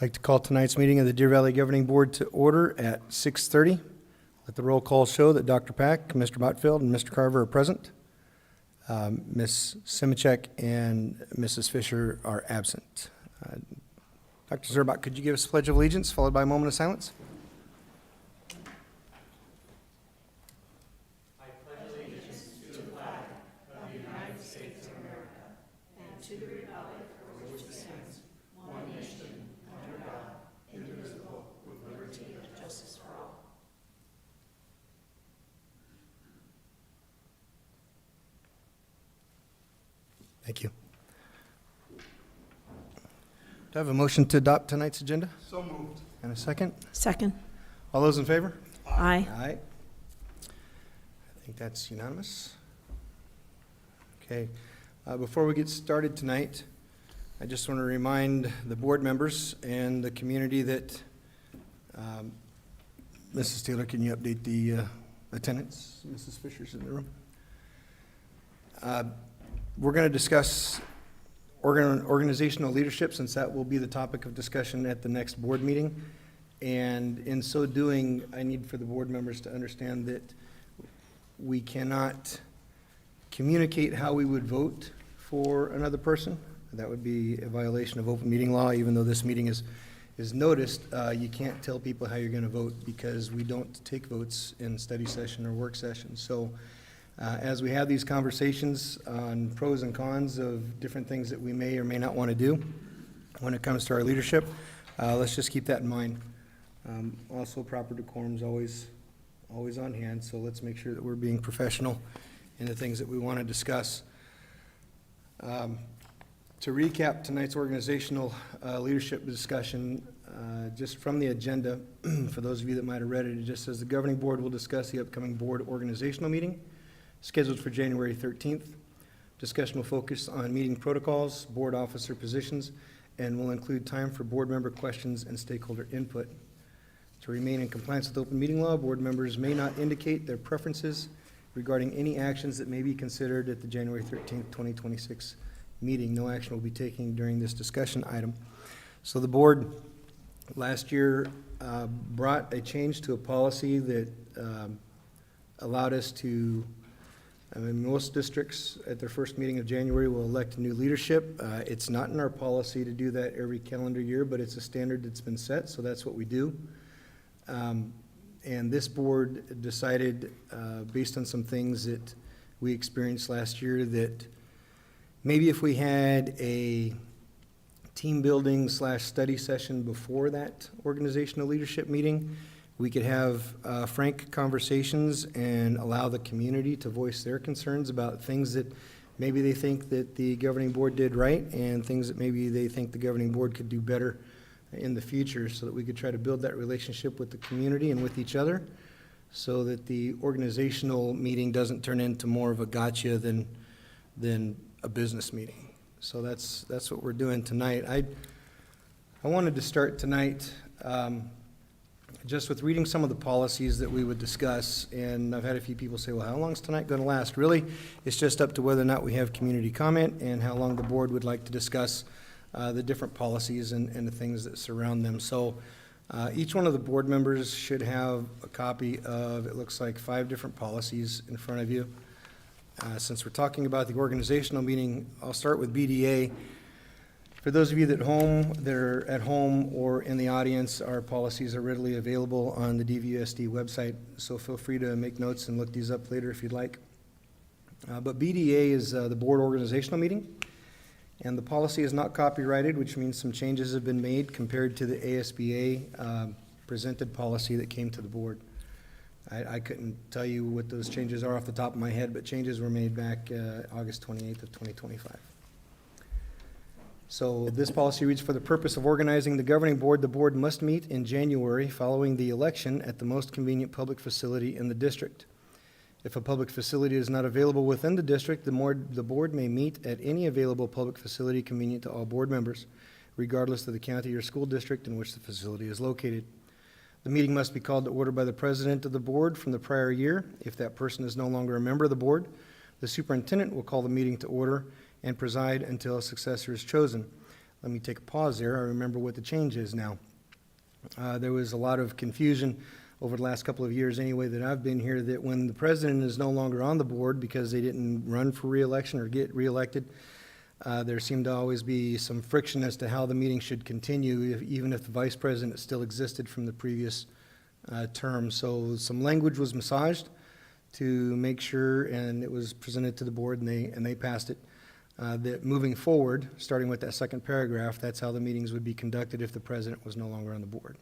I'd like to call tonight's meeting of the Deer Valley Governing Board to order at 6:30. Let the roll call show that Dr. Pack, Mr. Botfield, and Mr. Carver are present. Ms. Simicek and Mrs. Fisher are absent. Dr. Zurbach, could you give us a pledge of allegiance followed by a moment of silence? Thank you. Do I have a motion to adopt tonight's agenda? So moved. And a second? Second. All those in favor? Aye. Aye. I think that's unanimous. Okay. Before we get started tonight, I just want to remind the board members and the community that, Mrs. Taylor, can you update the attendance? Mrs. Fisher's in the room. We're going to discuss organizational leadership, since that will be the topic of discussion at the next board meeting. And in so doing, I need for the board members to understand that we cannot communicate how we would vote for another person. That would be a violation of open meeting law. Even though this meeting is noticed, you can't tell people how you're going to vote, because we don't take votes in study session or work session. So as we have these conversations on pros and cons of different things that we may or may not want to do when it comes to our leadership, let's just keep that in mind. Also, proper decorum is always on hand, so let's make sure that we're being professional in the things that we want to discuss. To recap tonight's organizational leadership discussion, just from the agenda, for those of you that might have read it, it just says the governing board will discuss the upcoming board organizational meeting scheduled for January 13th. Discussion will focus on meeting protocols, board officer positions, and will include time for board member questions and stakeholder input. To remain in compliance with open meeting law, board members may not indicate their preferences regarding any actions that may be considered at the January 13th, 2026 meeting. No action will be taken during this discussion item. So the board last year brought a change to a policy that allowed us to, most districts at their first meeting of January will elect new leadership. It's not in our policy to do that every calendar year, but it's a standard that's been set, so that's what we do. And this board decided, based on some things that we experienced last year, that maybe if we had a team building / study session before that organizational leadership meeting, we could have frank conversations and allow the community to voice their concerns about things that maybe they think that the governing board did right, and things that maybe they think the governing board could do better in the future, so that we could try to build that relationship with the community and with each other, so that the organizational meeting doesn't turn into more of a gotcha than a business meeting. So that's what we're doing tonight. I wanted to start tonight just with reading some of the policies that we would discuss, and I've had a few people say, well, how long is tonight going to last? Really, it's just up to whether or not we have community comment and how long the board would like to discuss the different policies and the things that surround them. So each one of the board members should have a copy of, it looks like, 5 different policies in front of you. Since we're talking about the organizational meeting, I'll start with BDA. For those of you that are at home or in the audience, our policies are readily available on the DVUSD website, so feel free to make notes and look these up later if you'd like. But BDA is the board organizational meeting, and the policy is not copyrighted, which means some changes have been made compared to the ASBA presented policy that came to the board. I couldn't tell you what those changes are off the top of my head, but changes were made back August 28th of 2025. So this policy reads, for the purpose of organizing the governing board, the board must meet in January following the election at the most convenient public facility in the district. If a public facility is not available within the district, the board may meet at any available public facility convenient to all board members, regardless of the county or school district in which the facility is located. The meeting must be called to order by the president of the board from the prior year. If that person is no longer a member of the board, the superintendent will call the meeting to order and preside until a successor is chosen. let me take a pause there. I remember what the change is now. There was a lot of confusion over the last couple of years anyway that I've been here, that when the president is no longer on the board because they didn't run for reelection or get reelected, there seemed to always be some friction as to how the meeting should continue, even if the vice president still existed from the previous term. So some language was massaged to make sure, and it was presented to the board, and they passed it, that moving forward, starting with that second paragraph, that's how the meetings would be conducted if the president was no longer on the board.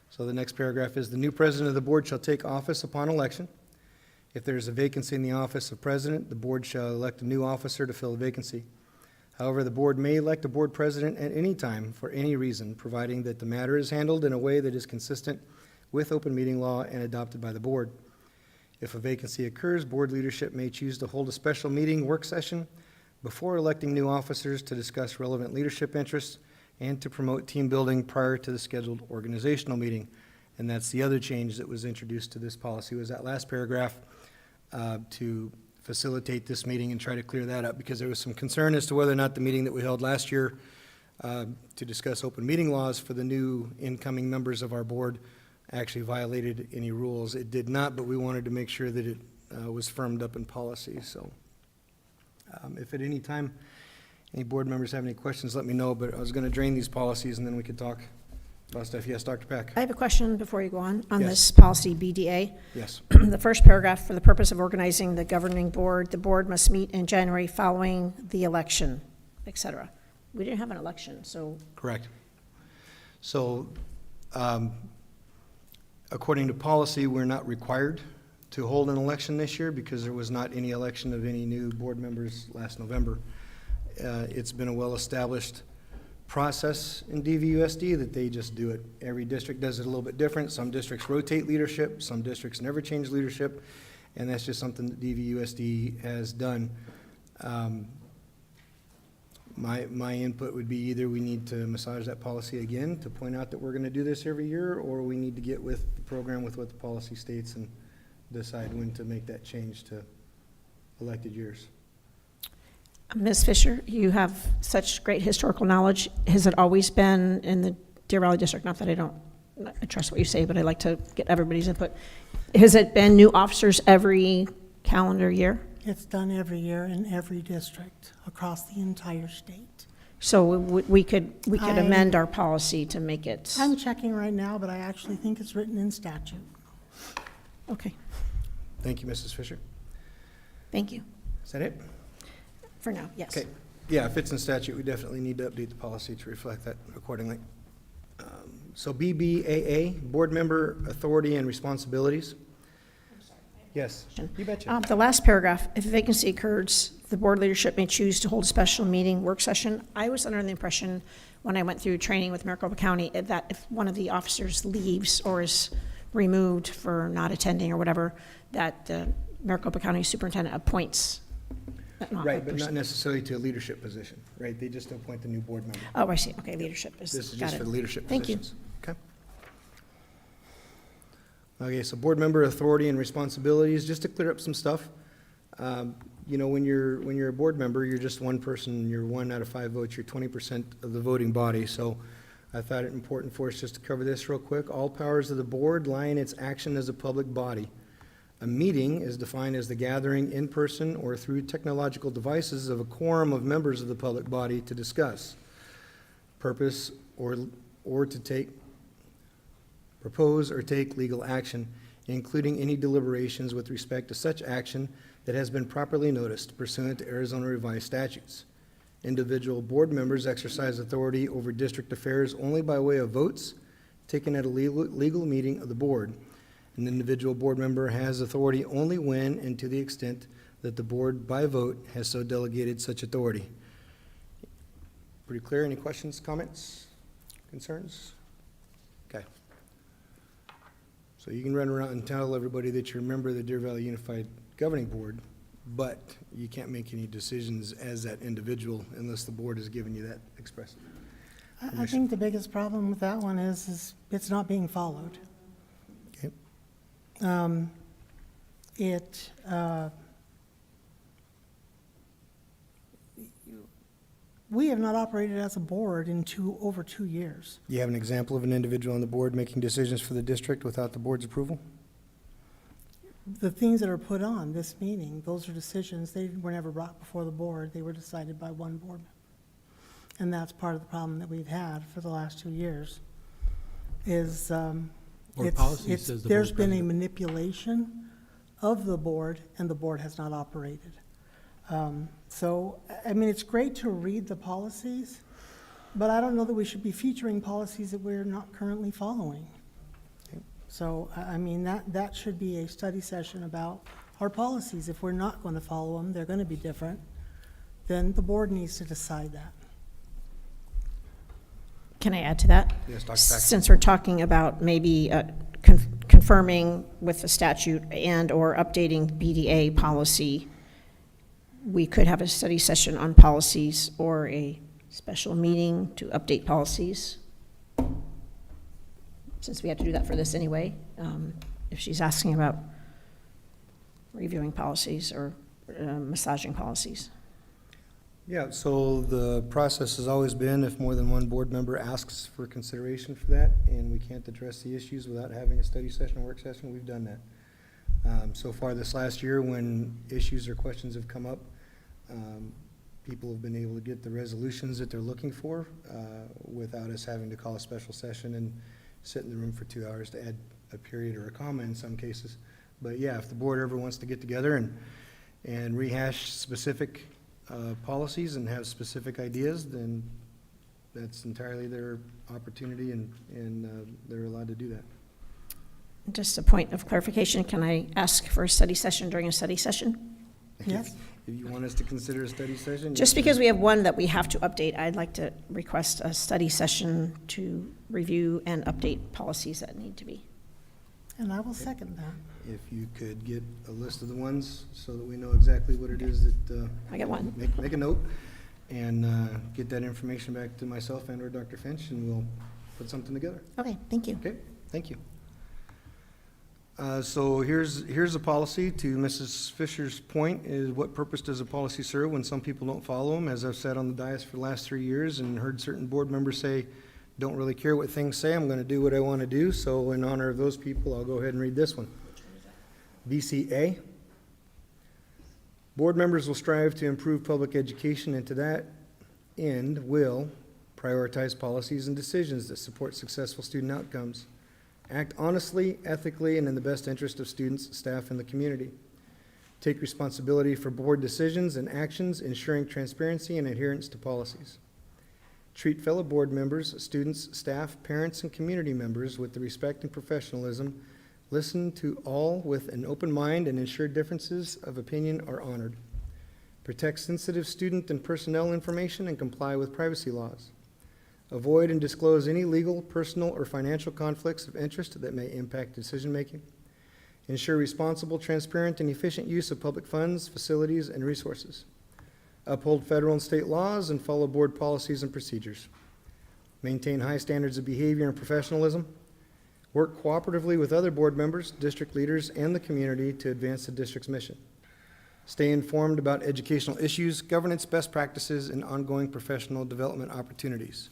So the next paragraph is, the new president of the board shall take office upon election. If there is a vacancy in the office of president, the board shall elect a new officer to fill the vacancy. However, the board may elect a board president at any time for any reason, providing that the matter is handled in a way that is consistent with open meeting law and adopted by the board. If a vacancy occurs, board leadership may choose to hold a special meeting work session before electing new officers to discuss relevant leadership interests and to promote team building prior to the scheduled organizational meeting. And that's the other change that was introduced to this policy, was that last paragraph, to facilitate this meeting and try to clear that up, because there was some concern as to whether or not the meeting that we held last year to discuss open meeting laws for the new incoming members of our board actually violated any rules. It did not, but we wanted to make sure that it was firmed up in policy. So if at any time any board members have any questions, let me know, but I was going to drain these policies and then we could talk about stuff. Yes, Dr. Pack. I have a question before you go on Yes. this policy BDA. Yes. The first paragraph, for the purpose of organizing the governing board, the board must meet in January following the election, et cetera. We didn't have an election, so Correct. So according to policy, we're not required to hold an election this year because there was not any election of any new board members last November. It's been a well-established process in DVUSD that they just do it. Every district does it a little bit different. Some districts rotate leadership, some districts never change leadership, and that's just something that DVUSD has done. My input would be either we need to massage that policy again to point out that we're going to do this every year, or we need to get with the program with what the policy states and decide when to make that change to elected years. Ms. Fisher, you have such great historical knowledge. Has it always been in the Deer Valley District? Not that I trust what you say, but I like to get everybody's input. Has it been new officers every calendar year? It's done every year in every district across the entire state. So we could amend our policy to make it. I'm checking right now, but I actually think it's written in statute. Okay, Thank you, Mrs. Fisher. thank you. Is that it? For now, yes. Okay. Yeah, if it's in statute, we definitely need to update the policy to reflect that accordingly. So BBAA, Board Member Authority and Responsibilities. Yes, you betcha. The last paragraph, if a vacancy occurs, the board leadership may choose to hold a special meeting, work session. I was under the impression when I went through training with Maricopa County that if one of the officers leaves or is removed for not attending or whatever, that the Maricopa County superintendent appoints an Right, but officer. not necessarily to a leadership position, right? They just appoint the new board member. Oh, I see. Okay, leadership is, This is got just for it. the leadership Thank you. positions. Okay. Okay, so board member authority and responsibilities, just to clear up some stuff. You know, when you're a board member, you're just one person, you're 1 out of 5 votes, you're 20% of the voting body. So I thought it important for us just to cover this real quick. All powers of the board lie in its action as a public body. A meeting is defined as the gathering in person or through technological devices of a quorum of members of the public body to discuss purpose or to propose or take legal action, including any deliberations with respect to such action that has been properly noticed pursuant to Arizona Revised Statutes. Individual board members exercise authority over district affairs only by way of votes taken at a legal meeting of the board. An individual board member has authority only when and to the extent that the board by vote has so delegated such authority. Pretty clear? Any questions, comments, concerns? Okay. So you can run around and tell everybody that you're a member of the Deer Valley Unified Governing Board, but you can't make any decisions as that individual unless the board has given you that express. I think the biggest problem with that one is it's not being followed. Okay. we have not operated as a board in over 2 years. You have an example of an individual on the board making decisions for the district without the board's approval? The things that are put on this meeting, those are decisions, they were never brought before the board. They were decided by one board member. And that's part of the problem that we've had for the last 2 years, is policy says the there's board been a president. manipulation of the board, and the board has not operated. So, I mean, it's great to read the policies, but I don't know that we should be featuring policies that we're not currently following. So, I mean, that should be a study session about our policies. If we're not going to follow them, they're going to be different, then the board needs to decide that. Can I add to that? Yes, Dr. Pack. Since we're talking about maybe confirming with the statute and/or updating BDA policy, we could have a study session on policies or a special meeting to update policies, since we have to do that for this anyway, if she's asking about reviewing policies or massaging policies. Yeah, so the process has always been, if more than one board member asks for consideration for that, and we can't address the issues without having a study session or work session, we've done that. So far this last year, when issues or questions have come up, people have been able to get the resolutions that they're looking for without us having to call a special session and sit in the room for 2 hours to add a period or a comma in some cases. But yeah, if the board ever wants to get together and rehash specific policies and have specific ideas, then that's entirely their opportunity, and they're allowed to do that. Just a point of clarification, can I ask for a study session during a study session? Yes? If you want us to consider a study session. Just because we have one that we have to update, I'd like to request a study session to review and update policies that need to be. And I will second that. If you could get a list of the ones so that we know exactly what it is that, I got one. make a note and get that information back to myself and or Dr. Finch, and we'll put something together. Okay, thank you. Okay, thank you. So here's a policy. To Mrs. Fisher's point, is what purpose does a policy serve when some people don't follow them? As I've sat on the dais for the last 3 years and heard certain board members say, don't really care what things say, I'm going to do what I want to do. So in honor of those people, I'll go ahead and read this one. BCA. Board members will strive to improve public education, and to that end will prioritize policies and decisions that support successful student outcomes. Act honestly, ethically, and in the best interest of students, staff, and the community. Take responsibility for board decisions and actions, ensuring transparency and adherence to policies. Treat fellow board members, students, staff, parents, and community members with the respect and professionalism. Listen to all with an open mind and ensure differences of opinion are honored. Protect sensitive student and personnel information and comply with privacy laws. Avoid and disclose any legal, personal, or financial conflicts of interest that may impact decision-making. Ensure responsible, transparent, and efficient use of public funds, facilities, and resources. Uphold federal and state laws and follow board policies and procedures. Maintain high standards of behavior and professionalism. Work cooperatively with other board members, district leaders, and the community to advance the district's mission. Stay informed about educational issues, governance best practices, and ongoing professional development opportunities.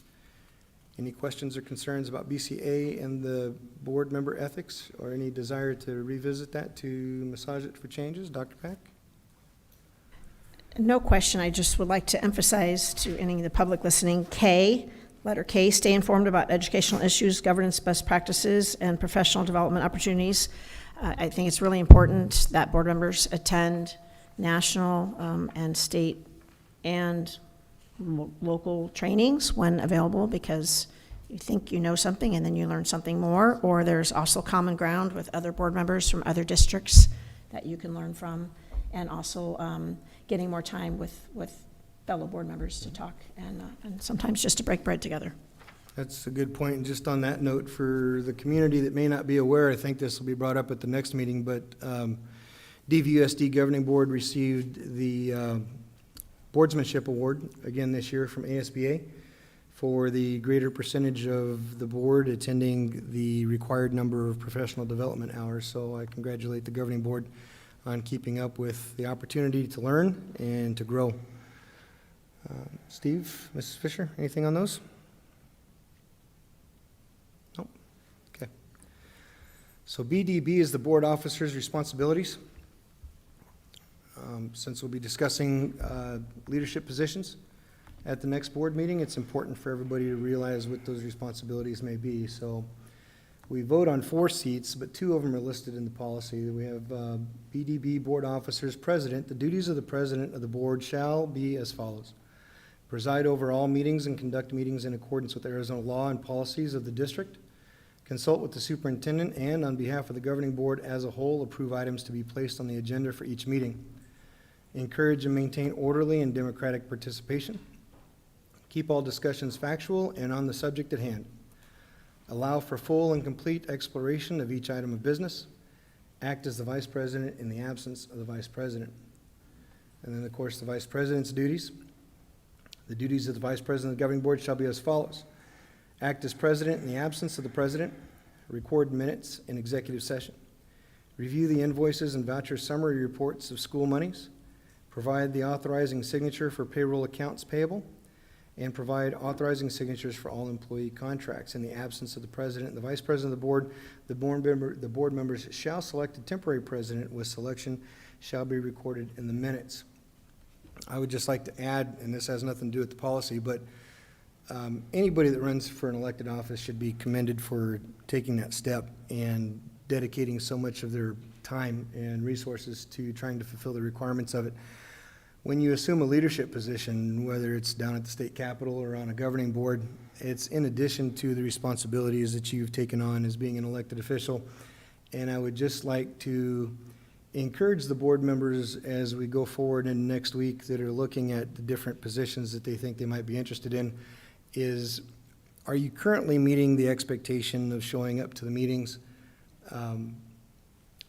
Any questions or concerns about BCA and the board member ethics, or any desire to revisit that to massage it for changes? Dr. Pack? No question. I just would like to emphasize to any of the public listening, K, letter K, stay informed about educational issues, governance best practices, and professional development opportunities. I think it's really important that board members attend national and state and local trainings when available, because you think you know something and then you learn something more, or there's also common ground with other board members from other districts that you can learn from, and also getting more time with fellow board members to talk and sometimes just to break bread together. That's a good point. And just on that note, for the community that may not be aware, I think this will be brought up at the next meeting, but DVUSD Governing Board received the Boardsmanship Award again this year from ASBA for the greater percentage of the board attending the required number of professional development hours. So I congratulate the Governing Board on keeping up with the opportunity to learn and to grow. Steve, Mrs. Fisher, anything on those? No? Okay. So BDB is the board officer's responsibilities. Since we'll be discussing leadership positions at the next board meeting, it's important for everybody to realize what those responsibilities may be. So we vote on 4 seats, but 2 of them are listed in the policy. We have BDB board officers, president. The duties of the president of the board shall be as follows: preside over all meetings and conduct meetings in accordance with Arizona law and policies of the district, consult with the superintendent, and on behalf of the governing board as a whole, approve items to be placed on the agenda for each meeting, encourage and maintain orderly and democratic participation, keep all discussions factual and on the subject at hand, allow for full and complete exploration of each item of business, act as the vice president in the absence of the vice president. And then, of course, the vice president's duties. The duties of the vice president of the governing board shall be as follows: act as president in the absence of the president, record minutes in executive session, review the invoices and voucher summary reports of school monies, provide the authorizing signature for payroll accounts payable, and provide authorizing signatures for all employee contracts. In the absence of the president and the vice president of the board, the board members shall select a temporary president with selection shall be recorded in the minutes. I would just like to add, and this has nothing to do with the policy, but anybody that runs for an elected office should be commended for taking that step and dedicating so much of their time and resources to trying to fulfill the requirements of it. When you assume a leadership position, whether it's down at the state capitol or on a governing board, it's in addition to the responsibilities that you've taken on as being an elected official. And I would just like to encourage the board members as we go forward in next week that are looking at the different positions that they think they might be interested in is, are you currently meeting the expectation of showing up to the meetings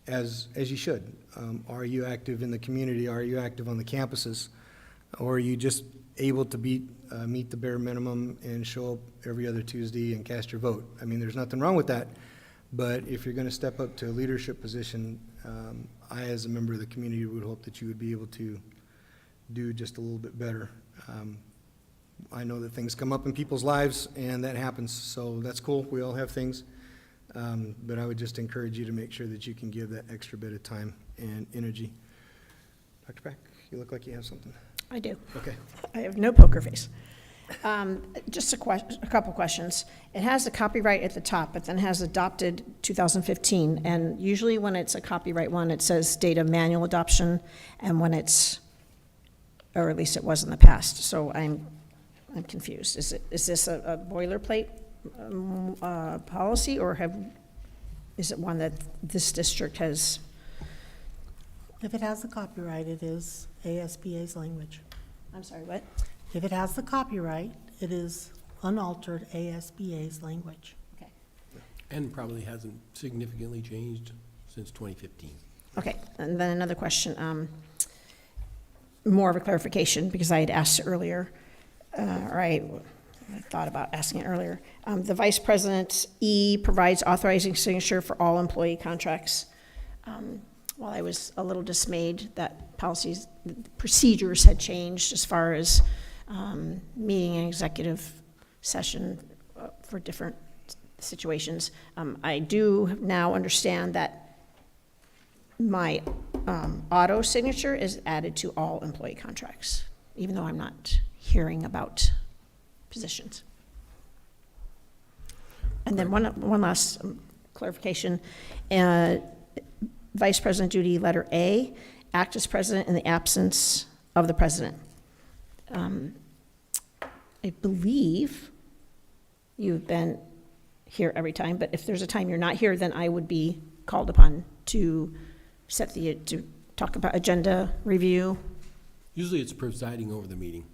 as you should? Are you active in the community? Are you active on the campuses? Or are you just able to meet the bare minimum and show up every other Tuesday and cast your vote? I mean, there's nothing wrong with that, but if you're going to step up to a leadership position, I, as a member of the community, would hope that you would be able to do just a little bit better. I know that things come up in people's lives, and that happens, so that's cool. We all have things. But I would just encourage you to make sure that you can give that extra bit of time and energy. Dr. Pack, you look like you have something. I do. Okay. I have no poker face. Just a couple questions. It has the copyright at the top, but then has adopted 2015. And usually when it's a copyright one, it says date of manual adoption, and when it's, or at least it was in the past. So I'm confused. Is this a boilerplate policy, or is it one that this district has? If it has the copyright, it is ASBA's language. I'm sorry, what? If it has the copyright, it is unaltered ASBA's language. Okay. And probably hasn't significantly changed since 2015. Okay, and then another question, more of a clarification, because I had asked it earlier, or I thought about asking it earlier. The vice president, E, provides authorizing signature for all employee contracts. While I was a little dismayed that policies, procedures had changed as far as meeting an executive session for different situations, I do now understand that my auto signature is added to all employee contracts, even though I'm not hearing about positions. And then one last clarification. Vice President duty, letter A, act as president in the absence of the president. I believe you've been here every time, but if there's a time you're not here, then I would be called upon to to talk about agenda review. Usually it's presiding over the meeting.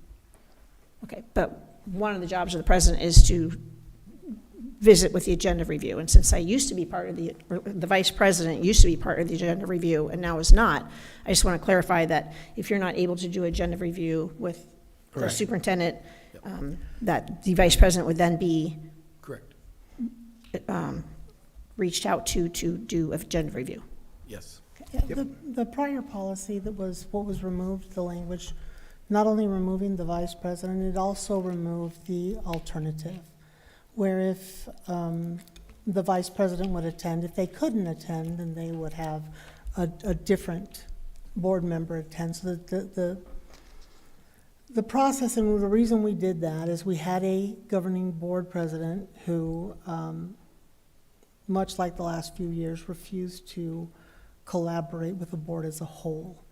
Okay, but one of the jobs of the president is to visit with the agenda review. And since I used to be part of the vice president used to be part of the agenda review and now is not, I just want to clarify that if you're not able to do agenda review with the Correct. superintendent, that the vice president would then be Correct. Reached out to do agenda review. Yes. Yeah, the prior policy that was, what was removed, the language, not only removing the vice president, it also removed the alternative, where if the vice president would attend, if they couldn't attend, then they would have a different board member attend. So the process, and the reason we did that is we had a governing board president who, much like the last few years, refused to collaborate with the board as a whole.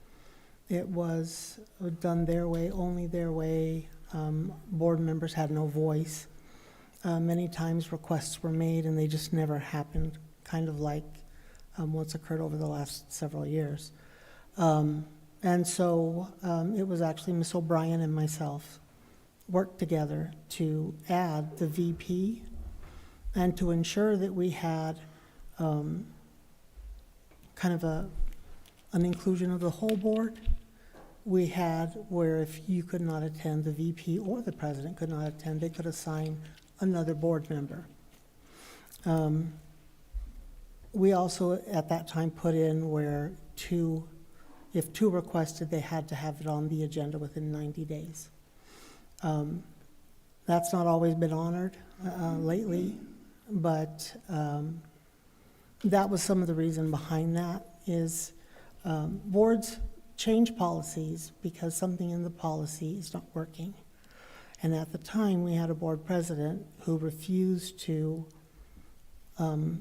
It was done their way, only their way. Board members had no voice. Many times requests were made and they just never happened, kind of like what's occurred over the last several years. And so it was actually Ms. O'Brien and myself worked together to add the VP and to ensure that we had kind of an inclusion of the whole board. We had where if you could not attend, the VP or the president could not attend, they could assign another board member. We also at that time put in where if two requested, they had to have it on the agenda within 90 days. That's not always been honored lately, but that was some of the reason behind that is boards change policies because something in the policy is not working. And at the time, we had a board president who refused to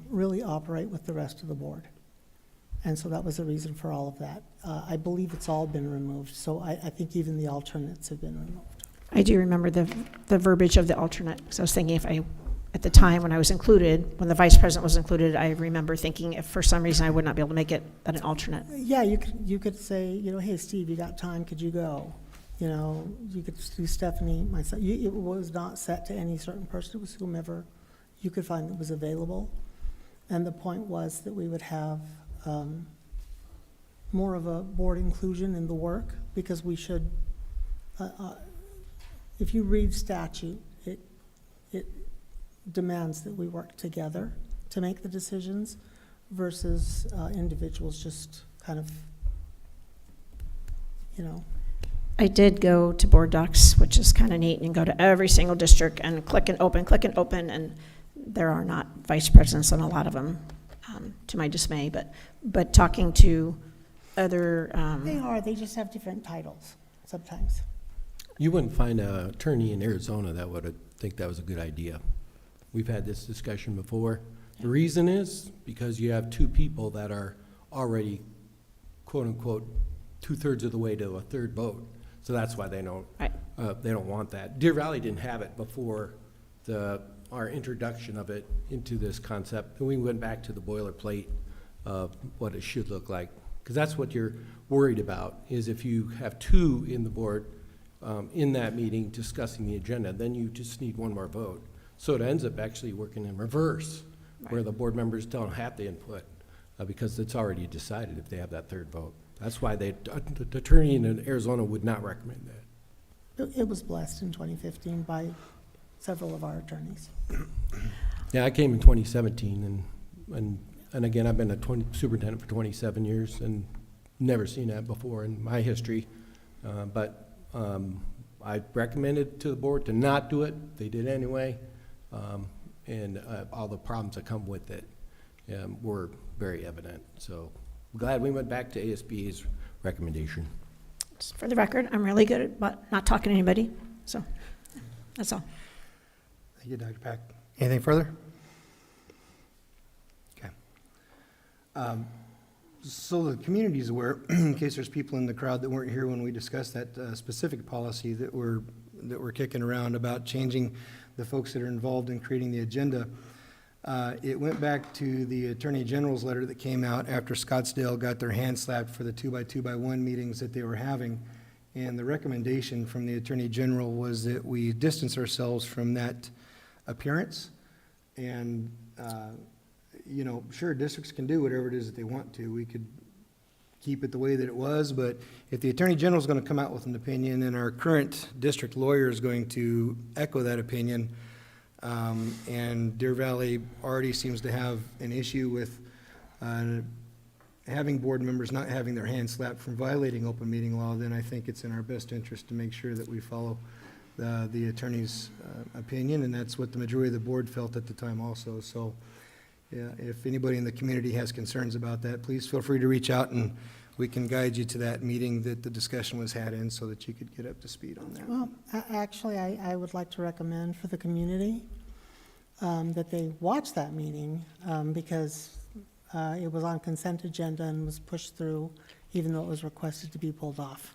really operate with the rest of the board. And so that was the reason for all of that. I believe it's all been removed, so I think even the alternates have been removed. I do remember the verbiage of the alternate, because I was thinking at the time when I was included, when the vice president was included, I remember thinking if for some reason I would not be able to make it, that an alternate. Yeah, you could say, hey, Steve, you got time, could you go? You could do Stephanie, myself. It was not set to any certain person, it was whomever you could find that was available. And the point was that we would have more of a board inclusion in the work, because we should, if you read statute, it demands that we work together to make the decisions versus individuals just kind of, I did go to board docs, which is kind of neat, and go to every single district and click and open, and there are not vice presidents on a lot of them, to my dismay, but talking to other, they just have different titles sometimes. You wouldn't find an attorney in Arizona that would think that was a good idea. We've had this discussion before. The reason is because you have two people that are already, quote unquote, 2/3 of the way to a third vote. So that's why they don't want that. Deer Valley didn't have it before our introduction of it into this concept. And we went back to the boilerplate of what it should look like. Because that's what you're worried about, is if you have two in the board in that meeting discussing the agenda, then you just need one more vote. So it ends up actually working in reverse, where the board members don't have the input because it's already decided if they have that third vote. That's why the attorney in Arizona would not recommend that. It was blessed in 2015 by several of our attorneys. Yeah, I came in 2017, and again, I've been a superintendent for 27 years and never seen that before in my history. But I recommended to the board to not do it. They did anyway, and all the problems that come with it were very evident. So I'm glad we went back to ASBA's recommendation. just for the record, I'm really good at not talking to anybody, so that's all. Thank you, Dr. Pack. Anything further? Okay. So the community's aware, in case there's people in the crowd that weren't here when we discussed that specific policy that we're kicking around about changing the folks that are involved in creating the agenda. It went back to the Attorney General's letter that came out after Scottsdale got their hand slapped for the 2x2x1 meetings that they were having. And the recommendation from the Attorney General was that we distance ourselves from that appearance. And, sure, districts can do whatever it is that they want to. We could keep it the way that it was, but if the Attorney General is going to come out with an opinion and our current district lawyer is going to echo that opinion, and Deer Valley already seems to have an issue with having board members not having their hands slapped from violating open meeting law, then I think it's in our best interest to make sure that we follow the attorney's opinion, and that's what the majority of the board felt at the time also. So, yeah, if anybody in the community has concerns about that, please feel free to reach out, and we can guide you to that meeting that the discussion was had in so that you could get up to speed on that. Well, actually, I would like to recommend for the community that they watch that meeting because it was on consent agenda and was pushed through, even though it was requested to be pulled off.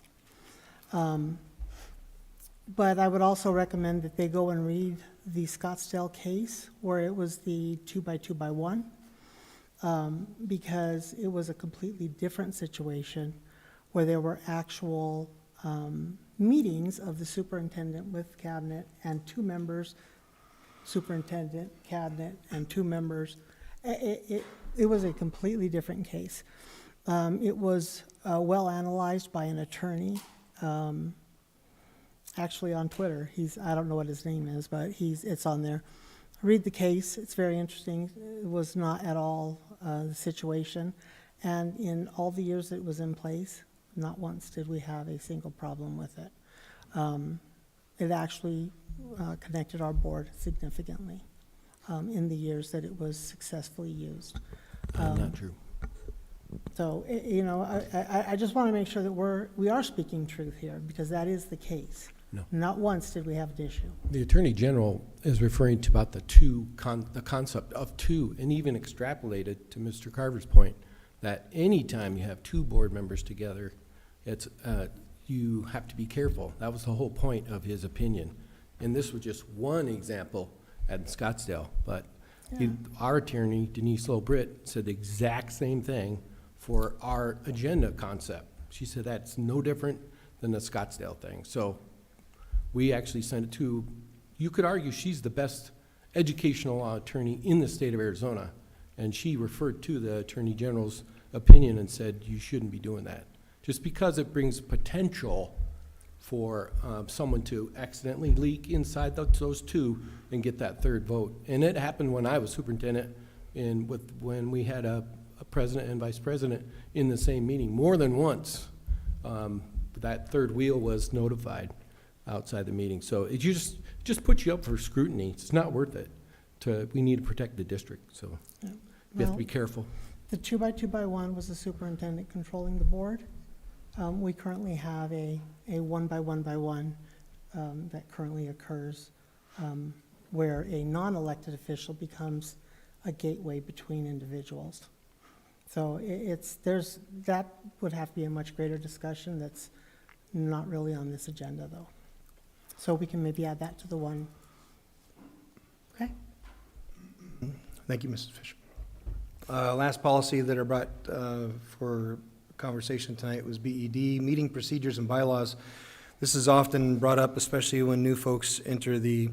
But I would also recommend that they go and read the Scottsdale case where it was the 2x2x1, because it was a completely different situation where there were actual meetings of the superintendent with cabinet and 2 members, superintendent, cabinet, and 2 members. It was a completely different case. It was well analyzed by an attorney, actually on Twitter. I don't know what his name is, but it's on there. Read the case. It's very interesting. It was not at all the situation. And in all the years that it was in place, not once did we have a single problem with it. It actually connected our board significantly in the years that it was successfully used. Not true. So, I just want to make sure that we are speaking truth here, because that is the case. No. Not once did we have an issue. The Attorney General is referring to about the concept of 2, and even extrapolated to Mr. Carver's point, that anytime you have 2 board members together, it's, you have to be careful. That was the whole point of his opinion. And this was just one example at Scottsdale, but our attorney, Denise Lowe-Britt, said the exact same thing for our agenda concept. She said that's no different than the Scottsdale thing. So we actually sent it to, you could argue she's the best educational law attorney in the state of Arizona, and she referred to the Attorney General's opinion and said you shouldn't be doing that. Just because it brings potential for someone to accidentally leak inside those 2 and get that 3rd vote. And it happened when I was superintendent and when we had a president and vice president in the same meeting more than once. That 3rd wheel was notified outside the meeting. So it just puts you up for scrutiny. It's not worth it. We need to protect the district, so you have to be careful. The 2x2x1 was the superintendent controlling the board. We currently have a 1x1x1 that currently occurs where a non-elected official becomes a gateway between individuals. So that would have to be a much greater discussion that's not really on this agenda, though. So we can maybe add that to the one. Okay? Thank you, Mrs. Fisher. Last policy that I brought for conversation tonight was BED, meeting procedures and bylaws. This is often brought up, especially when new folks enter the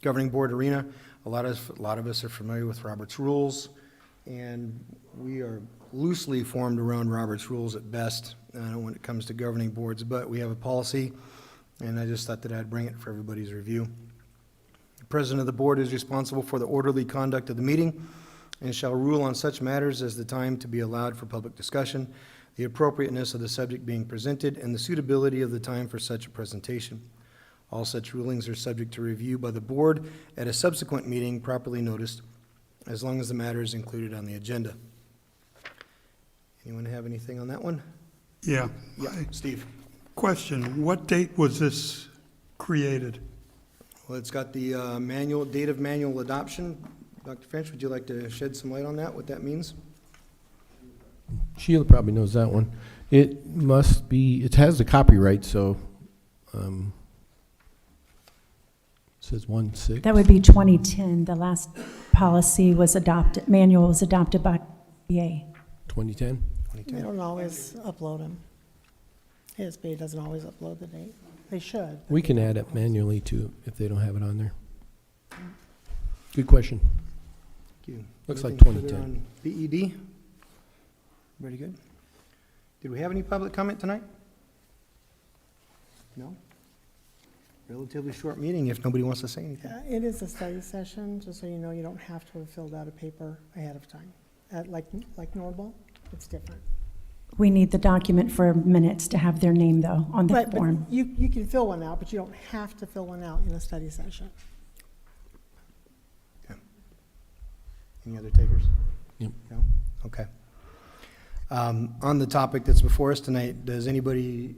governing board arena. A lot of us are familiar with Robert's Rules, and we are loosely formed around Robert's Rules at best when it comes to governing boards, but we have a policy, and I just thought that I'd bring it for everybody's review. The president of the board is responsible for the orderly conduct of the meeting and shall rule on such matters as the time to be allowed for public discussion, the appropriateness of the subject being presented, and the suitability of the time for such a presentation. All such rulings are subject to review by the board at a subsequent meeting properly noticed, as long as the matter is included on the agenda. Anyone have anything on that one? Yeah. Yeah, Steve. Question, what date was this created? Well, it's got the date of manual adoption. Dr. French, would you like to shed some light on that, what that means? Sheila probably knows that one. It must be, it has the copyright, so it says 1/6. That would be 2010. The last policy was adopted, manual was adopted by VA. 2010? They 2010. don't always upload them. ASB doesn't always upload the date. They should. We can add it manually too, if they don't have it on there. Good question. Thank you. Looks like Anything further 2010. on BED? Very good. Did we have any public comment tonight? No? Relatively short meeting if nobody wants to say anything. It is a study session, just so you know, you don't have to have filled out a paper ahead of time. like normal, it's different. We need the document for minutes to have their name, though, on the Right, but form. you can fill one out, but you don't have to fill one out in a study session. Any other takers? Yep. No? Okay. On the topic that's before us tonight, does anybody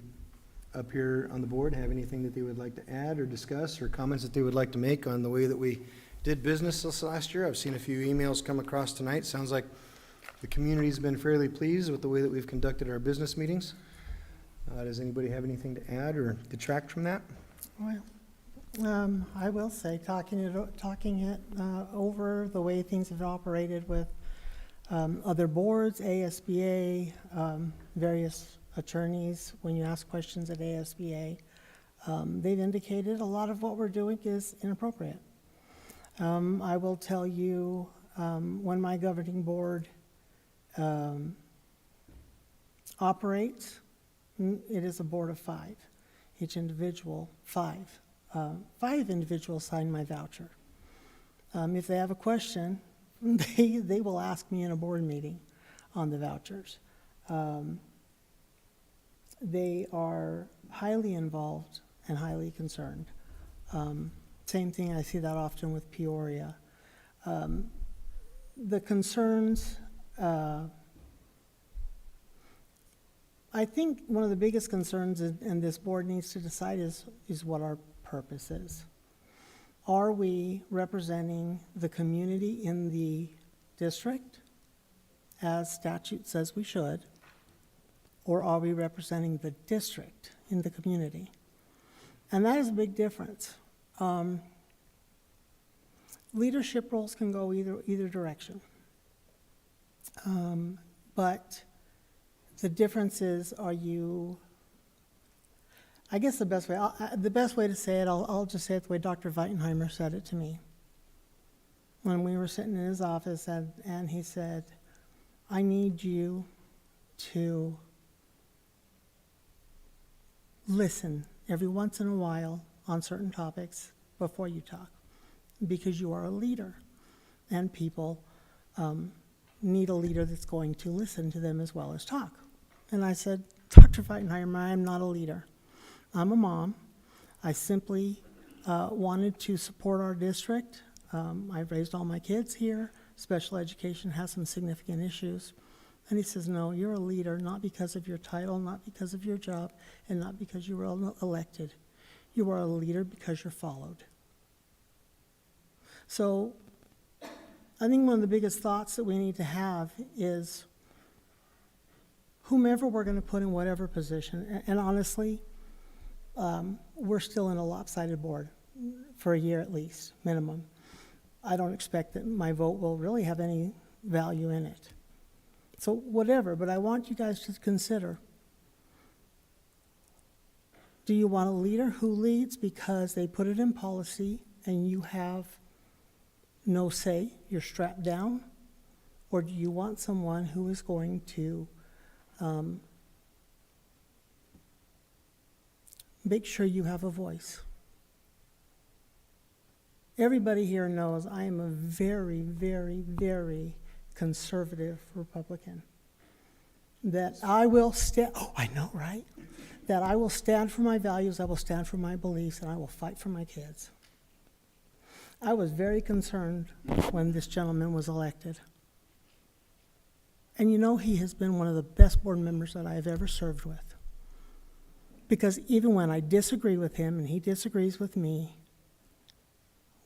up here on the board have anything that they would like to add or discuss, or comments that they would like to make on the way that we did business this last year? I've seen a few emails come across tonight. Sounds like the community's been fairly pleased with the way that we've conducted our business meetings. Does anybody have anything to add or detract from that? Well, I will say, talking it over, the way things have operated with other boards, ASBA, various attorneys, when you ask questions at ASBA, they've indicated a lot of what we're doing is inappropriate. I will tell you, when my governing board operates, it is a board of 5. Each individual, 5. 5 individuals sign my voucher. If they have a question, they will ask me in a board meeting on the vouchers. They are highly involved and highly concerned. Same thing, I see that often with Peoria. The concerns, I think one of the biggest concerns, and this board needs to decide, is what our purpose is. Are we representing the community in the district, as statute says we should, or are we representing the district in the community? And that is a big difference. Leadership roles can go either direction. But the difference is, are you, I guess the best way to say it, I'll just say it the way Dr. Weitenheimer said it to me. When we were sitting in his office and he said, I need you to listen every once in a while on certain topics before you talk, because you are a leader, and people need a leader that's going to listen to them as well as talk. And I said, Dr. Weitenheimer, I am not a leader. I'm a mom. I simply wanted to support our district. I've raised all my kids here. Special education has some significant issues. And he says, no, you're a leader, not because of your title, not because of your job, and not because you were elected. You are a leader because you're followed. So I think one of the biggest thoughts that we need to have is whomever we're going to put in whatever position, and honestly, we're still in a lopsided board for a year at least, minimum. I don't expect that my vote will really have any value in it. So whatever, but I want you guys to consider, do you want a leader who leads because they put it in policy and you have no say, you're strapped down? Or do you want someone who is going to make sure you have a voice? Everybody here knows I am a very, very, very conservative Republican. That I will stand, oh, I know, right? That I will stand for my values, I will stand for my beliefs, and I will fight for my kids. I was very concerned when this gentleman was elected. And you know, he has been one of the best board members that I have ever served with. Because even when I disagree with him and he disagrees with me,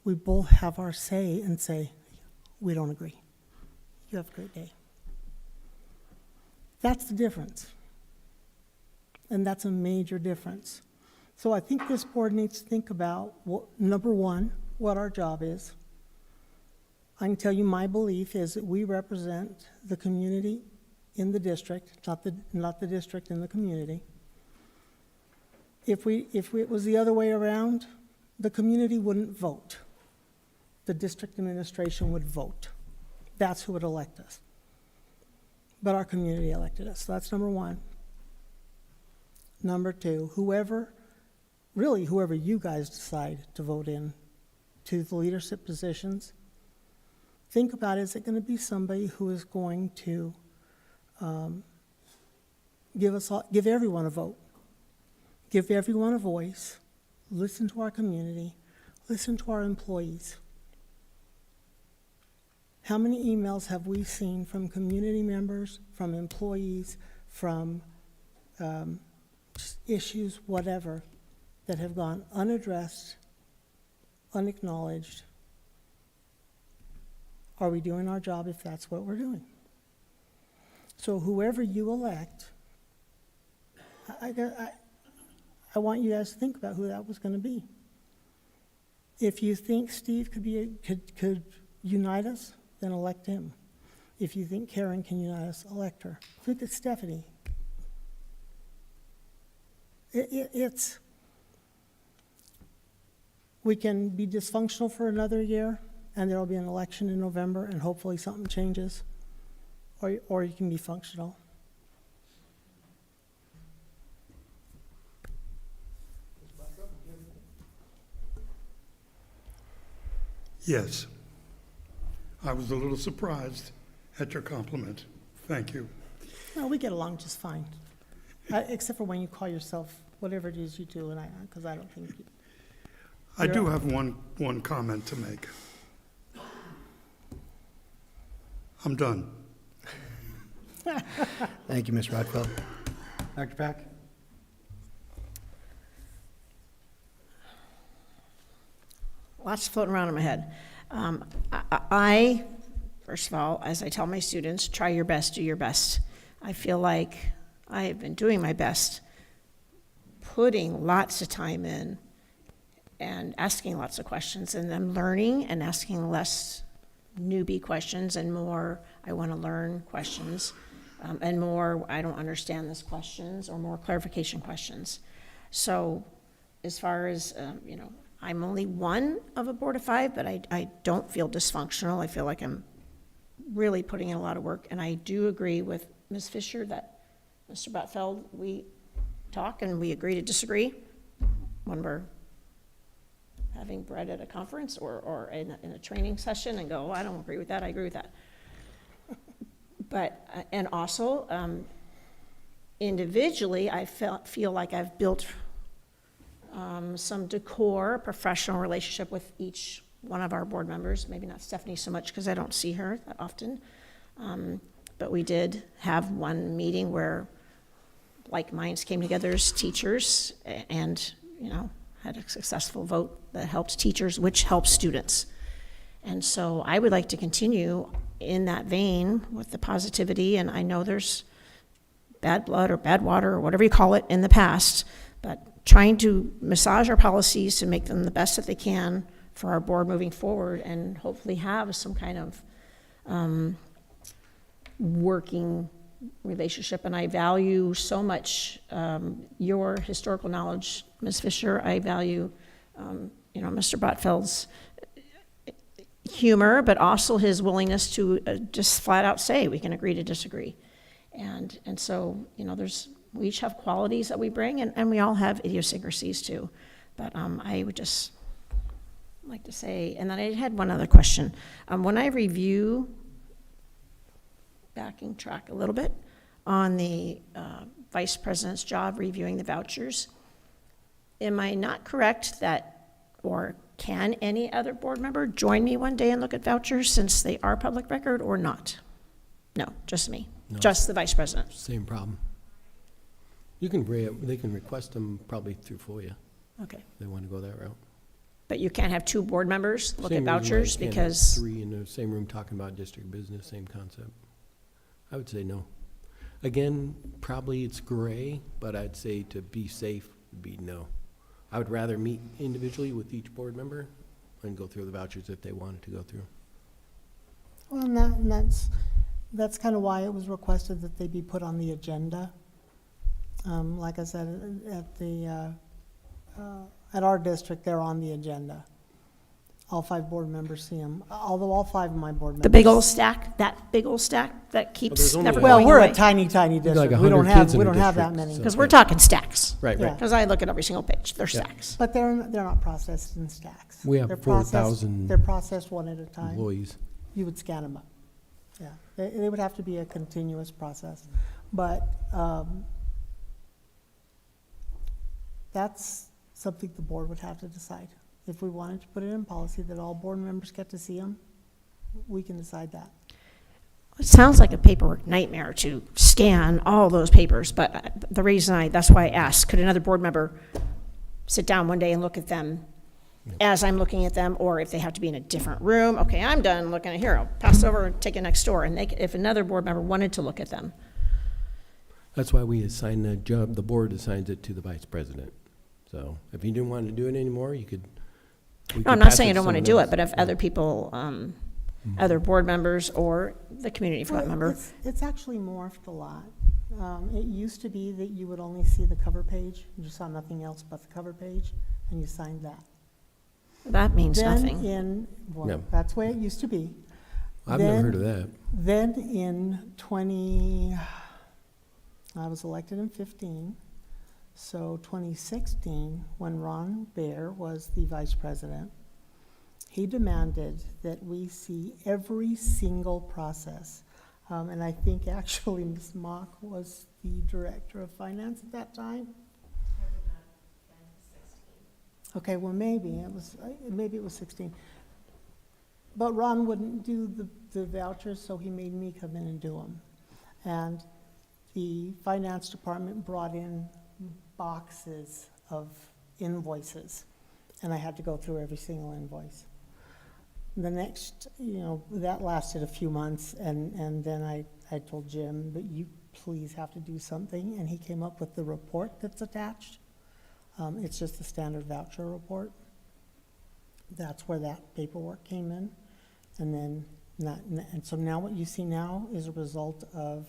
we both have our say and say, we don't agree. You have a great day. That's the difference. And that's a major difference. So I think this board needs to think about, number one, what our job is. I can tell you my belief is that we represent the community in the district, not the district in the community. If it was the other way around, the community wouldn't vote. The district administration would vote. That's who would elect us. But our community elected us. So that's number one. Number two, whoever you guys decide to vote in to the leadership positions, think about, is it going to be somebody who is going to give everyone a vote, give everyone a voice, listen to our community, listen to our employees? How many emails have we seen from community members, from employees, from just issues, whatever, that have gone unaddressed, unacknowledged? Are we doing our job if that's what we're doing? So whoever you elect, I want you guys to think about who that was going to be. If you think Steve could unite us, then elect him. If you think Karen can unite us, elect her. Look at Stephanie. We can be dysfunctional for another year, and there will be an election in November, and hopefully something changes, or you can be functional. Yes. I was a little surprised at your compliment. Thank you. No, we get along just fine, except for when you call yourself whatever it is you do, and because I don't think you. I do have one comment to make. I'm done. Thank you, Ms. Rodfeld. Dr. Pack? Lots floating around in my head. First of all, as I tell my students, try your best, do your best. I feel like I have been doing my best, putting lots of time in and asking lots of questions, and I'm learning and asking less newbie questions and more I want to learn questions, and more I don't understand this questions, or more clarification questions. So as far as, I'm only one of a board of 5, but I don't feel dysfunctional. I feel like I'm really putting in a lot of work, and I do agree with Ms. Fisher that Mr. Botfeld, we talk and we agree to disagree when we're having bread at a conference or in a training session and go, I don't agree with that, I agree with that. But, and also, individually, I feel like I've built some decor, professional relationship with each one of our board members, maybe not Stephanie so much because I don't see her that often. But we did have one meeting where like minds came together as teachers and, had a successful vote that helped teachers, which helps students. And so I would like to continue in that vein with the positivity, and I know there's bad blood or bad water or whatever you call it in the past, but trying to massage our policies to make them the best that they can for our board moving forward, and hopefully have some kind of working relationship. And I value so much your historical knowledge, Ms. Fisher. I value, Mr. Botfeld's humor, but also his willingness to just flat out say we can agree to disagree. And so, we each have qualities that we bring, and we all have idiosyncrasies too. But I would just like to say, and then I had one other question. When I review, backing track a little bit, on the vice president's job reviewing the vouchers, am I not correct that, or can any other board member join me one day and look at vouchers since they are public record, or not? No, just me, No. just the vice president. Same problem. They can request them probably through FOIA Okay, if they want to go that route. but you can't have 2 board members look at Same reason why vouchers you can't have because, 3 in the same room talking about district business, same concept. I would say no. Again, probably it's gray, but I'd say to be safe would be no. I would rather meet individually with each board member and go through the vouchers if they wanted to go through. Well, and that's kind of why it was requested that they be put on the agenda. Like I said, at our district, they're on the agenda. All 5 board members see them, although all 5 of my board members. the big old stack that keeps there's only never like- going Well, we're away. a tiny like district. 100 kids in We the don't have that district, many. so- Because we're talking stacks. Right, Yeah. right. Because I look at every single page, they're Yeah. stacks. But they're not processed in stacks. We have They're processed- 4,000 They're processed one at a time. Employees. you would scan them up. Yeah, they would have to be a continuous process. But that's something the board would have to decide. If we wanted to put it in policy that all board members get to see them, we can decide that. It sounds like a paperwork nightmare to scan all those papers, but the reason that's why I asked, could another board member sit down one day and look at them as I'm looking at them, or if they have to be in a different room, okay, I'm done looking at here, I'll pass over and take it next door, and if another board member wanted to look at them. That's why we assign the job, the board assigns it to the vice president. So if you didn't want to do it anymore, you could. No, I'm not saying I don't want to do it, but if other people, other board members or the community for that Well, member. It's actually morphed a lot. It used to be that you would only see the cover page, you saw nothing else but the cover page, and you signed that. That means Then nothing. Yeah. Well, that's the way it used to be. I've never Then- heard of that. Then in I was elected in 15, so 2016, when Ron Baer was the vice president, he demanded that we see every single process. And I think actually Ms. Mock was the director of finance at that time. Okay, well, maybe it was 16. But Ron wouldn't do the vouchers, so he made me come in and do them. And the finance department brought in boxes of invoices, and I had to go through every single invoice. The next, that lasted a few months, and then I told Jim, but you please have to do something, and he came up with the report that's attached. It's just the standard voucher report. That's where that paperwork came in. And so now what you see now is a result of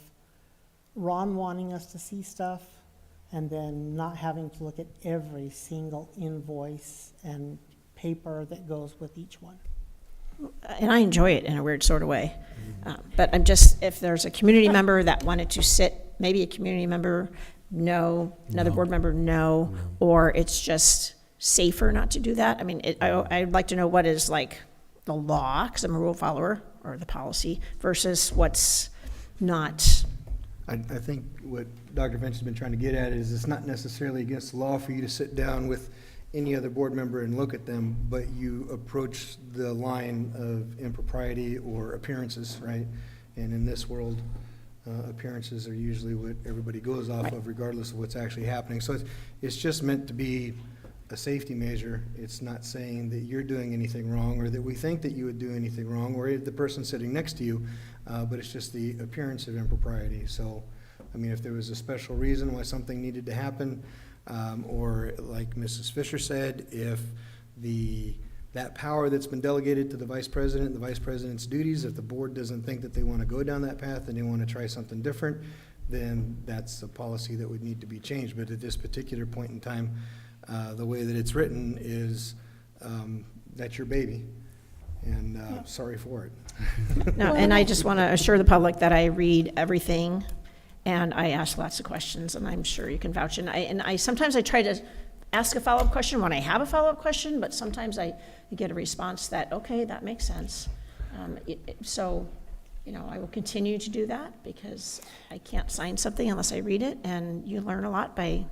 Ron wanting us to see stuff and then not having to look at every single invoice and paper that goes with each one. And I enjoy it in a weird sort of way. But I'm just, if there's a community member that wanted to sit, maybe a community member, no, another board member, no, or it's just safer not to do that. I mean, I'd like to know what is like the law, because I'm a rule follower, or the policy, versus what's not. I think what Dr. Finch has been trying to get at is it's not necessarily against the law for you to sit down with any other board member and look at them, but you approach the line of impropriety or appearances, right? And in this world, appearances are usually what everybody goes off of regardless of what's actually happening. So it's just meant to be a safety measure. It's not saying that you're doing anything wrong or that we think that you would do anything wrong or the person sitting next to you, but it's just the appearance of impropriety. So, I mean, if there was a special reason why something needed to happen, or like Mrs. Fisher said, if that power that's been delegated to the vice president's duties, if the board doesn't think that they want to go down that path and they want to try something different, then that's a policy that would need to be changed. But at this particular point in time, the way that it's written is that's your baby, and sorry for it. No, and I just want to assure the public that I read everything, and I ask lots of questions, and I'm sure you can vouch. And I sometimes I try to ask a follow-up question when I have a follow-up question, but sometimes I get a response that, okay, that makes sense. So, I will continue to do that because I can't sign something unless I read it, and you learn a lot by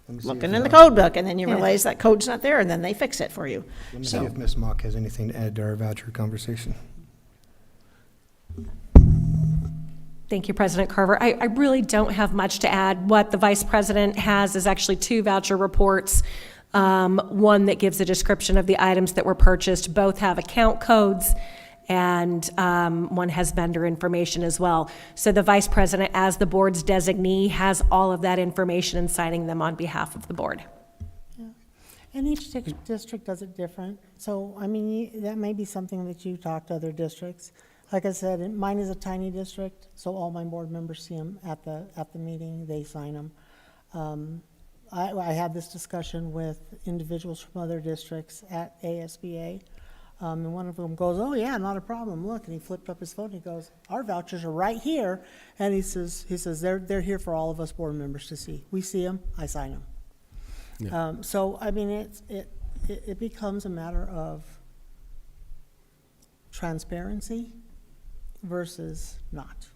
Let me see looking if, in the code book, and then you realize that code's not there, and then they fix it for you. Let me see So, if Ms. Mock has anything to add to our voucher conversation. Thank you, President Carver. I really don't have much to add. What the Vice President has is actually 2 voucher reports. One that gives a description of the items that were purchased. Both have account codes, and one has vendor information as well. So the Vice President, as the board's designee, has all of that information and signing them on behalf of the board. And each district does it different. So, I mean, that may be something that you talk to other districts. Like I said, mine is a tiny district, so all my board members see them at the meeting, they sign them. I had this discussion with individuals from other districts at ASBA, and one of them goes, "Oh yeah, not a problem, look," and he flipped up his phone, he goes, "Our vouchers are right here," and he says they're here for all of us board members to see. We see them, I sign them. Yeah. So, I mean, it becomes a matter of transparency versus not.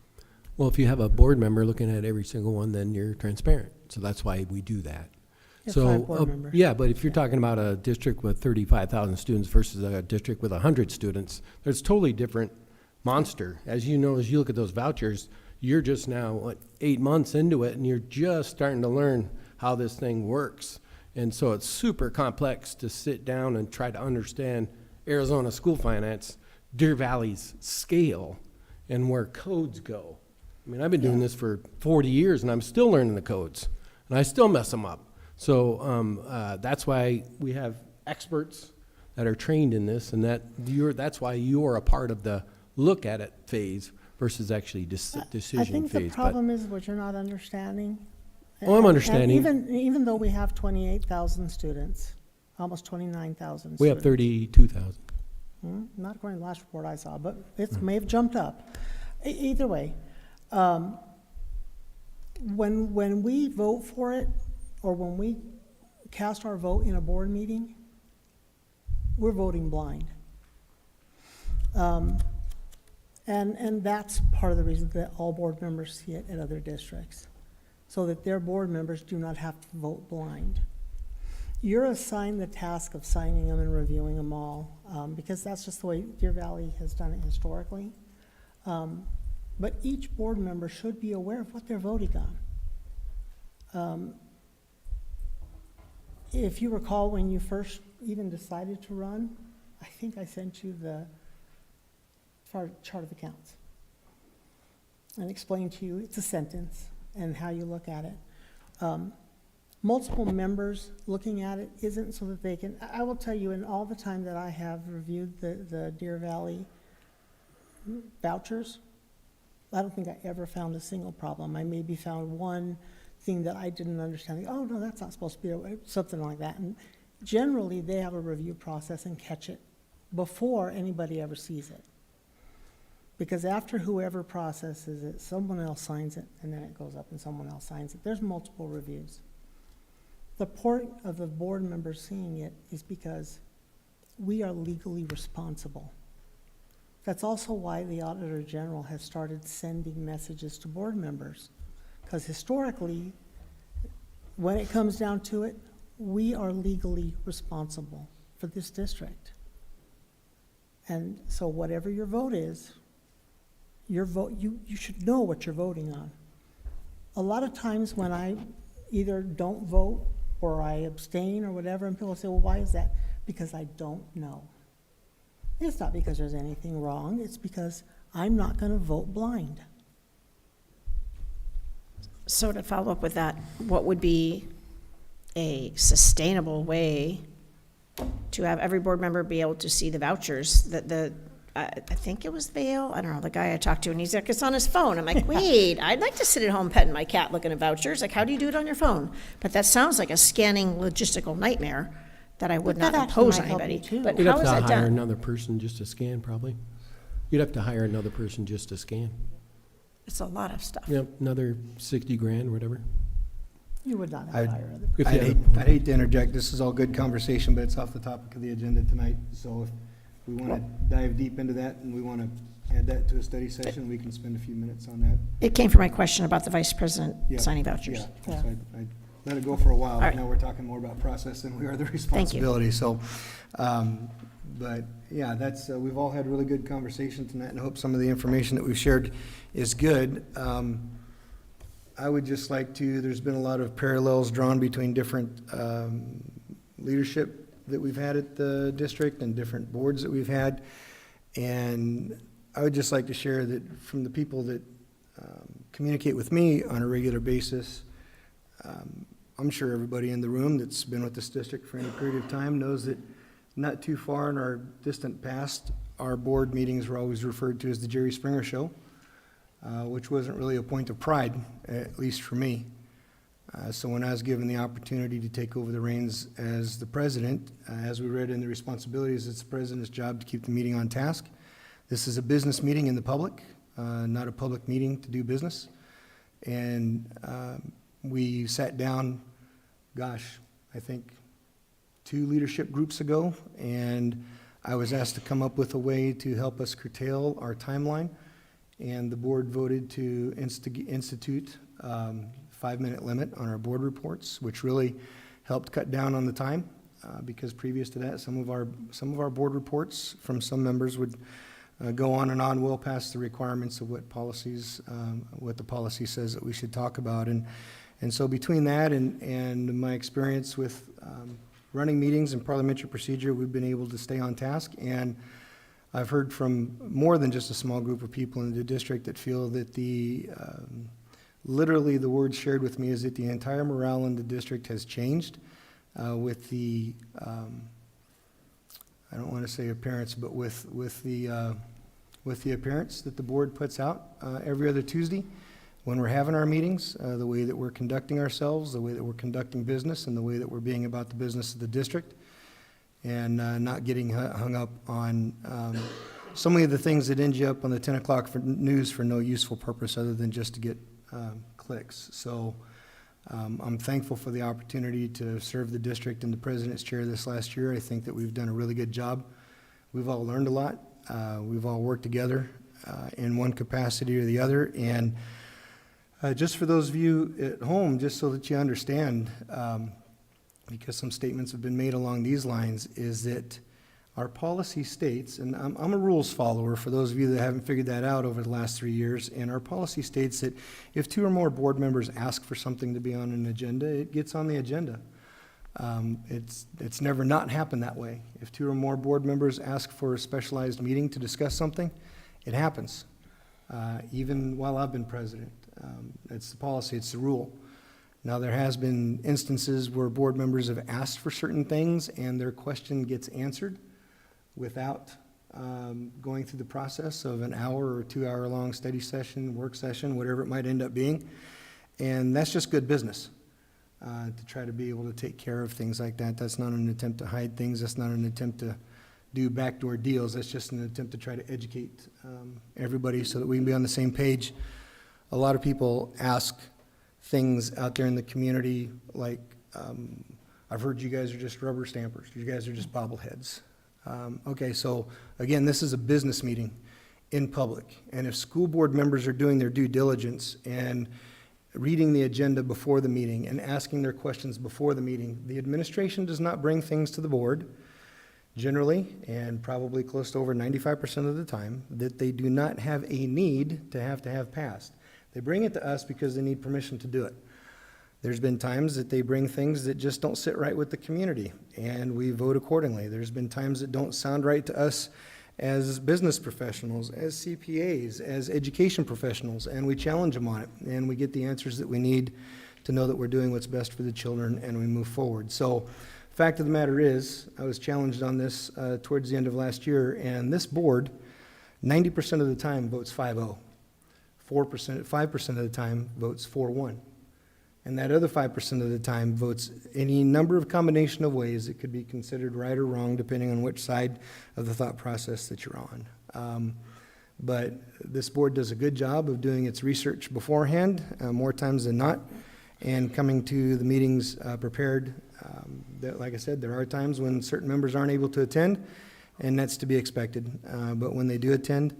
Well, if you have a board member looking at every single one, then you're transparent. So that's why we do that. You have So, 5 board members. yeah, but if you're talking about a district with 35,000 students versus a district with 100 students, there's totally different monster. As you know, as you look at those vouchers, you're just now, what, 8 months into it, and you're just starting to learn how this thing works. And so it's super complex to sit down and try to understand Arizona school finance, Deer Valley's scale, and where codes go. I mean, I've been doing this for 40 years, and I'm still learning the codes, and I still mess them up. So that's why we have experts that are trained in this, and that's why you're a part of the look at it phase versus actually I decision think the phase. But problem is what you're not understanding. Oh, I'm And understanding. even though we have 28,000 students, almost 29,000 students. we have 32,000. Not according to the last report I saw, but it may have jumped up. Either way, when we vote for it, or when we cast our vote in a board meeting, we're voting blind. And that's part of the reason that all board members see it at other districts, so that their board members do not have to vote blind. You're assigned the task of signing them and reviewing them all, because that's just the way Deer Valley has done it historically. But each board member should be aware of what they're voting on. If you recall, when you first even decided to run, I think I sent you the chart of accounts and explained to you, it's a sentence, and how you look at it. Multiple members looking at it isn't so that they can, I will tell you, in all the time that I have reviewed the Deer Valley vouchers, I don't think I ever found a single problem. I maybe found one thing that I didn't understand. Oh, no, that's not supposed to be, something like that. And generally, they have a review process and catch it before anybody ever sees it. Because after whoever processes it, someone else signs it, and then it goes up and someone else signs it. There's multiple reviews. The point of the board members seeing it is because we are legally responsible. That's also why the Auditor General has started sending messages to board members. Because historically, when it comes down to it, we are legally responsible for this district. And so whatever your vote is, your vote, you should know what you're voting on. A lot of times when I either don't vote or I abstain or whatever, and people say, well, why is that? Because I don't know. It's not because there's anything wrong, it's because I'm not gonna vote blind. So to follow up with that, what would be a sustainable way to have every board member be able to see the vouchers? I think it was Vale, I don't know, the guy I talked to, and he's like, it's on his phone. I'm like, wait, I'd like to sit at home petting my cat looking at vouchers. Like, how do you do it on your phone? But that sounds like a scanning logistical nightmare that I would But not that actually impose on might help you anybody. too. But You'd how have is to that hire done? another person just to scan, probably. You'd have to hire another person just to scan. It's a lot of stuff. Yep, another 60 grand, whatever. You would not have I'd- to hire other. If I'd you hate, I'd hate to interject, this is all good conversation, but it's off the topic of the agenda tonight. So if we want to dive deep into that and we want to add that to a study session, we can spend a few minutes on that. It came from my question about the vice president Yeah, signing vouchers. Yeah, so I let it go for a while, All but right. now we're talking more about process than we are the responsibility, so. But, yeah, that's, we've all had really good conversation tonight, and I hope some of the information that we've shared is good. I would just like to, there's been a lot of parallels drawn between different leadership that we've had at the district and different boards that we've had. And I would just like to share that from the people that communicate with me on a regular basis, I'm sure everybody in the room that's been with this district for any period of time knows that not too far in our distant past, our board meetings were always referred to as the Jerry Springer Show, which wasn't really a point of pride, at least for me. So when I was given the opportunity to take over the reins as the president, as we read in the responsibilities, it's the president's job to keep the meeting on task. This is a business meeting in the public, not a public meeting to do business. And we sat down, gosh, I think 2 leadership groups ago, and I was asked to come up with a way to help us curtail our timeline, and the board voted to institute 5-minute limit on our board reports, which really helped cut down on the time, because previous to that, some of our board reports from some members would go on and on well past the requirements of what the policy says that we should talk about. And so between that and my experience with running meetings and parliamentary procedure, we've been able to stay on task. And I've heard from more than just a small group of people in the district that feel that literally the word shared with me is that the entire morale in the district has changed with the, I don't want to say appearance, but with the appearance that the board puts out every other Tuesday when we're having our meetings, the way that we're conducting ourselves, the way that we're conducting business, and the way that we're being about the business of the district, and not getting hung up on so many of the things that end you up on the 10 o'clock news for no useful purpose other than just to get clicks. So I'm thankful for the opportunity to serve the district in the president's chair this last year. I think that we've done a really good job. We've all learned a lot. We've all worked together in one capacity or the other. And just for those of you at home, just so that you understand, because some statements have been made along these lines, is that our policy states, and I'm a rules follower for those of you that haven't figured that out over the last 3 years, and our policy states that if 2 or more board members ask for something to be on an agenda, it gets on the agenda. It's never not happened that way. If 2 or more board members ask for a specialized meeting to discuss something, it happens, even while I've been president. It's the policy, it's the rule. Now, there has been instances where board members have asked for certain things and their question gets answered without going through the process of an hour or 2-hour-long study session, work session, whatever it might end up being. And that's just good business, to try to be able to take care of things like that. That's not an attempt to hide things. That's not an attempt to do backdoor deals. That's just an attempt to try to educate everybody so that we can be on the same page. A lot of people ask things out there in the community like, I've heard you guys are just rubber stampers. You guys are just bobbleheads. Okay, so again, this is a business meeting in public. And if school board members are doing their due diligence and reading the agenda before the meeting and asking their questions before the meeting, the administration does not bring things to the board generally, and probably close to over 95% of the time, that they do not have a need to have passed. They bring it to us because they need permission to do it. There's been times that they bring things that just don't sit right with the community, and we vote accordingly. There's been times that don't sound right to us as business professionals, as CPAs, as education professionals, and we challenge them on it, and we get the answers that we need to know that we're doing what's best for the children, and we move forward. So, fact of the matter is, I was challenged on this towards the end of last year, and this board, 90% of the time, votes 5-0. 5% of the time votes 4-1. And that other 5% of the time votes any number of combination of ways that could be considered right or wrong, depending on which side of the thought process that you're on. But this board does a good job of doing its research beforehand, more times than not, and coming to the meetings prepared. Like I said, there are times when certain members aren't able to attend, and that's to be expected. But when they do attend,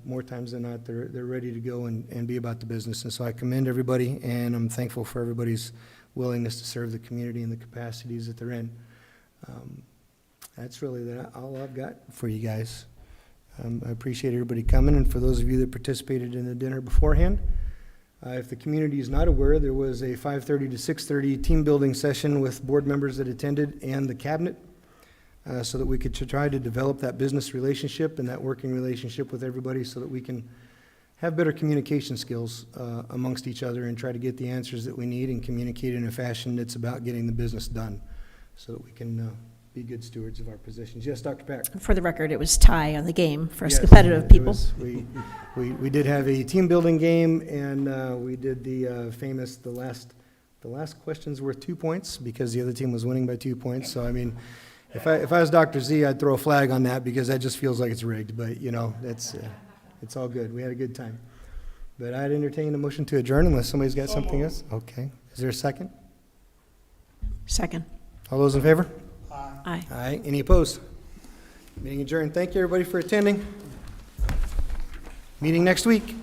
more times than not, they're ready to go and be about the business. And so I commend everybody, and I'm thankful for everybody's willingness to serve the community in the capacities that they're in. That's really all I've got for you guys. I appreciate everybody coming, and for those of you that participated in the dinner beforehand, if the community is not aware, there was a 5:30 to 6:30 team building session with board members that attended and the cabinet, so that we could try to develop that business relationship and that working relationship with everybody so that we can have better communication skills amongst each other and try to get the answers that we need and communicate in a fashion that's about getting the business done so that we can be good stewards of our positions. Yes, Dr. Pack? For the record, it was tie on the game for us Yes, competitive it people. was- we did have a team building game, and we did the famous, the last questions worth 2 points because the other team was winning by 2 points. So, I mean, if I was Dr. Z, I'd throw a flag on that because that just feels like it's rigged. But, you know, it's all good. We had a good time. But I'd entertain a motion to adjourn unless somebody's got something else. Okay. Is there a second? Second. All those in favor? Aye. Aye. Any opposed? Meeting adjourned. Thank you, everybody, for attending. Meeting next week.